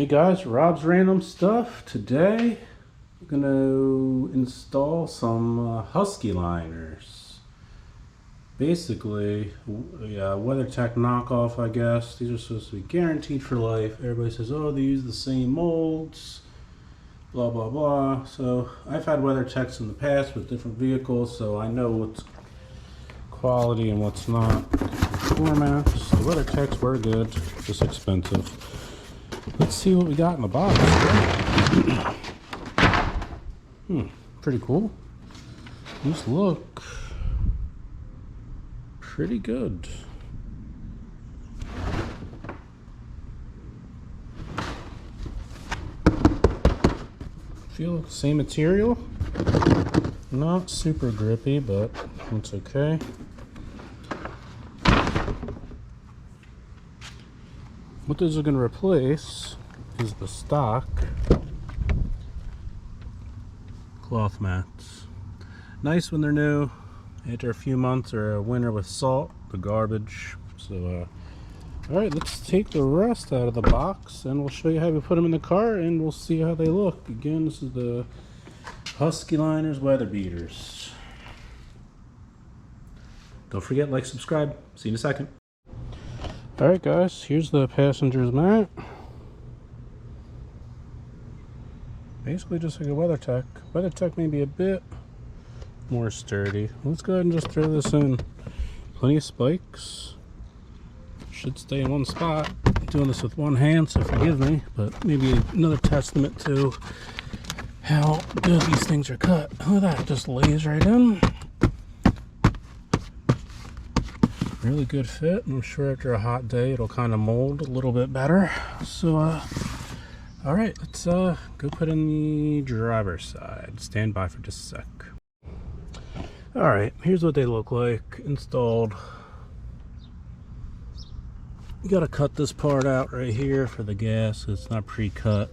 Hey guys, Rob's Random Stuff. Today we're going to install some Husky liners. Basically, Weathertech knockoff, I guess. These are supposed to be guaranteed for life. Everybody says, oh, they use the same molds, blah, blah, blah. So I've had Weathertechs in the past with different vehicles, so I know what's quality and what's not. Formats, the Weathertechs were good, just expensive. Let's see what we got in the box. Pretty cool. These look pretty good. Feel same material. Not super grippy, but it's okay. What these are going to replace is the stock cloth mats. Nice when they're new. After a few months or a winter with salt, the garbage. So, alright, let's take the rest out of the box and we'll show you how we put them in the car and we'll see how they look. Again, this is the Husky Liners weather beaters. Don't forget, like, subscribe. See you in a second. Alright guys, here's the passenger's mat. Basically just like a Weathertech. Weathertech may be a bit more sturdy. Let's go ahead and just throw this in. Plenty of spikes. Should stay in one spot. I'm doing this with one hand, so forgive me, but maybe another testament to how good these things are cut. Look at that, it just lays right in. Really good fit. I'm sure after a hot day it'll kind of mold a little bit better. So all right, let's go put in the driver's side. Stand by for just a sec. All right, here's what they look like installed. You got to cut this part out right here for the gas. It's not pre-cut.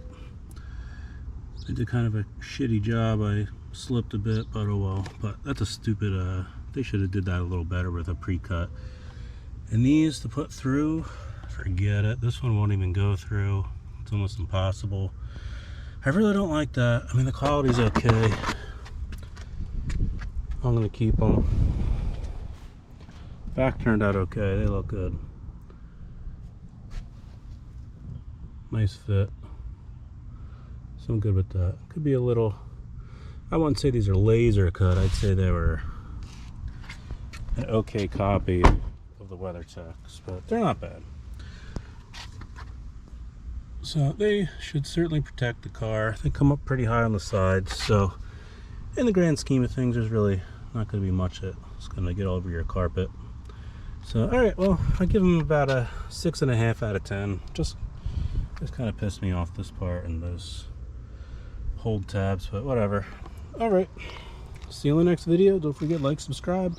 I did kind of a shitty job. I slipped a bit, but oh well. But that's a stupid they should have did that a little better with a pre-cut. And these to put through, forget it. This one won't even go through. It's almost impossible. I really don't like that. I mean, the quality's okay. I'm gonna keep them. Back turned out okay. They look good. Nice fit. So I'm good with that. Could be a little, I wouldn't say these are laser cut. I'd say they were an okay copy of the Weathertechs, but they're not bad. So they should certainly protect the car. They come up pretty high on the sides, so in the grand scheme of things, there's really not going to be much that's going to get over your carpet. So, all right, well, I give them about a 6.5 out of 10. Just kind of pissed me off, this part and those hold tabs, but whatever. All right, see you in the next video. Don't forget, like, subscribe.